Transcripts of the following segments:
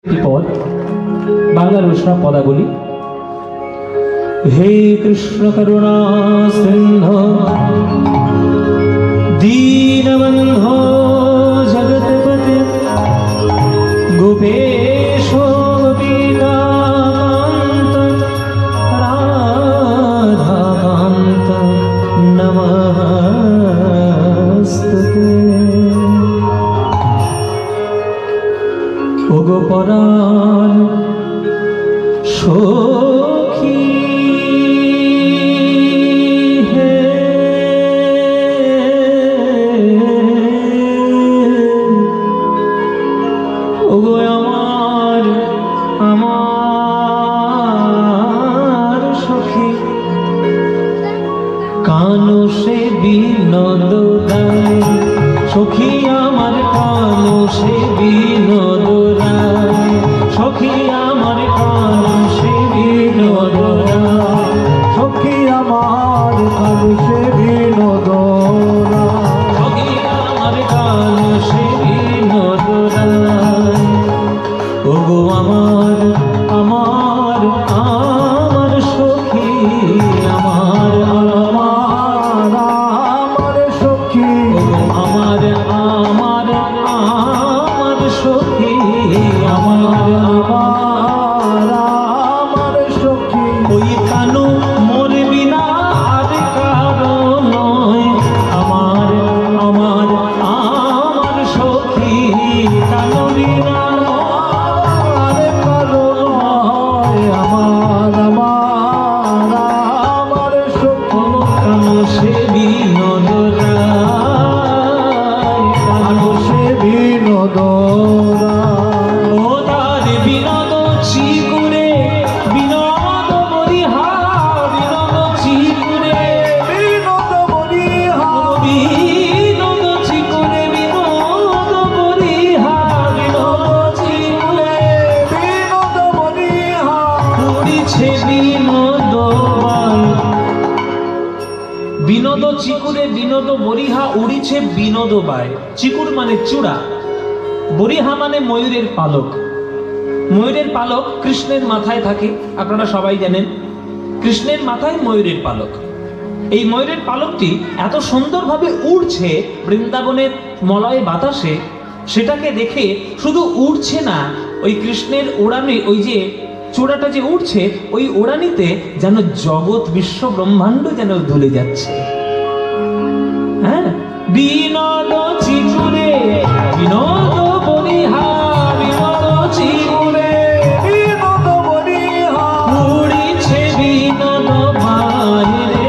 পদ বাংলার উষ্ণ পদাবলী। হে কৃষ্ণ করুণা সিন্ধু দীনবন্ধো জগৎপতে গোপেশ গোপীকান্ত রাধাকান্ত নমস্তুতে। ওগো পরাণ সখী হে, ওগো আমার আমার সখী, কানো সে বিনোদ দায় সখী আমার, কানো সে বিনোদ রায় সখী আমার, কানো সে বিনোদ রায় সখী আমার কানু সে বিনোদ রায়। সখী আমার, কানো সে বিনোদ রায়। ওগো আমার আমার আমার সখী আমার, আমার আমার সখী আমার আমার আমার সখী আমার আমার আমার সখী। ওই কানু মোর বিনা আর কারো নয়, আমার আমার আমার সখী কানু বিনা আর কারো নয়, আমার আমার আমার সখী। কানু সে বিনোদ রায়, কানু সে বিনোদ রায়। ও তার বিনোদ চিকুরে বিনোদ বরিহা, বিনোদ চিকুরে বিনোদ বলিহা বিনোদ চিকুরে বিনোদ বরিহা, বিনোদ চিকুরে বিনোদ বলিহা উড়িছে বিনোদ বাই। বিনোদ চিকুরে বিনোদ বরিহা উড়িছে বিনোদ বাই। চিকুর মানে চূড়া, বরিহা মানে ময়ূরের পালক। ময়ূরের পালক কৃষ্ণের মাথায় থাকে, আপনারা সবাই জানেন কৃষ্ণের মাথায় ময়ূরের পালক। এই ময়ূরের পালকটি এত সুন্দরভাবে উড়ছে বৃন্দাবনের মলয় বাতাসে, সেটাকে দেখে শুধু উড়ছে না, ওই কৃষ্ণের ওড়ানি, ওই যে চূড়াটা যে উড়ছে, ওই ওড়ানিতে যেন জগৎ বিশ্ব ব্রহ্মাণ্ড যেন দুলে যাচ্ছে। হ্যাঁ, বিনোদ চিকুরে বিনোদ বরিহা, বিনোদ চিকুরে বিনোদ বলিহা উড়িছে বিনোদ বাইরে,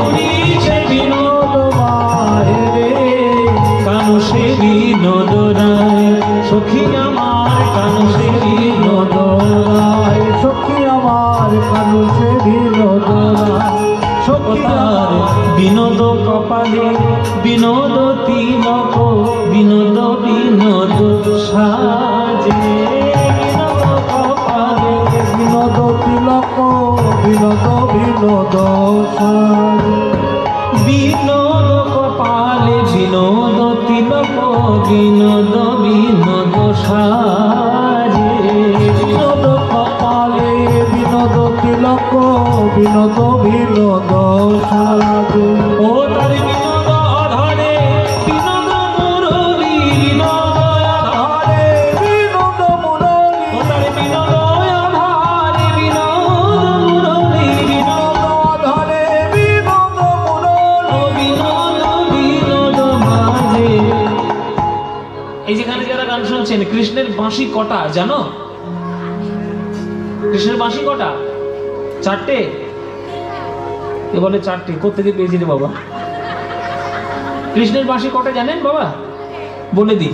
উড়িছে বিনোদ বাইরে। কানু সে বিনোদ রায় সখী আমার, কানু সে বিনোদ রায় সখী আমার কানু সে বিনোদ রায়। সখী তার আমার বিনোদ কপালে বিনোদ তিলক, বিনোদ বিনোদ সাজে, বিনোদ কপালে বিনোদ তিলক বিনোদ বিনোদ সাজে। বিনোদ কপালে বিনোদ তিলক, বিনোদ বিনোদ সাজে, বিনোদ কপালে বিনোদ তিলক বিনোদ বিনোদ সাজে। ও তার বিনোদ আধারে বিনোদ মুরলী, বিনোদ আধারে আরে বিনোদ মুরলী ও তার বিনোদ আধারে বিনোদ মুরলী, বিনোদ ধরে বিনোদ মুরলী। ও বিনোদ বিনোদ মাঝে। এই যেখানে যারা গান শুনছেন, কৃষ্ণের বাঁশি কটা জানো? কৃষ্ণের বাঁশি কটা? চারটে। কে বলে চারটে? কোত্থেকে পেয়েছি রে বাবা? কৃষ্ণের বাঁশি কটা জানেন বাবা? বলে দি,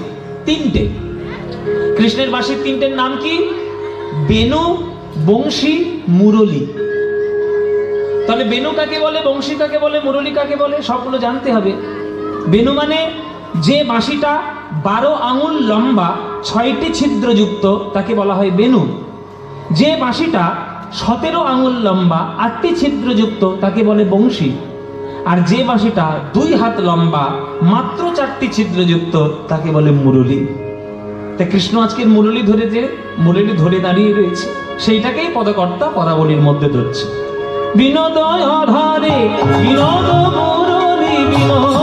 তিনটে। কৃষ্ণের বাঁশির তিনটের নাম কি? বেনু, বংশী, মুরলী। তাহলে বেনু কাকে বলে, বংশী কাকে বলে, মুরলী কাকে বলে, সবগুলো জানতে হবে। বেনু মানে যে বাঁশিটা 12 আঙুল লম্বা, 6টি ছিদ্রযুক্ত, তাকে বলা হয় বেনু। যে বাঁশিটা 17 আঙুল লম্বা, 8টি ছিদ্রযুক্ত, তাকে বলে বংশী। আর যে বাঁশিটা 2 হাত লম্বা, মাত্র 4টি ছিদ্রযুক্ত, তাকে বলে মুরলী। তাই কৃষ্ণ আজকের মুরলী ধরে দাঁড়িয়ে রয়েছে, সেইটাকেই পদকর্তা পদাবলীর মধ্যে ধরছে। বিনোদয় আধারে বিনোদ মুরলী বিনোদ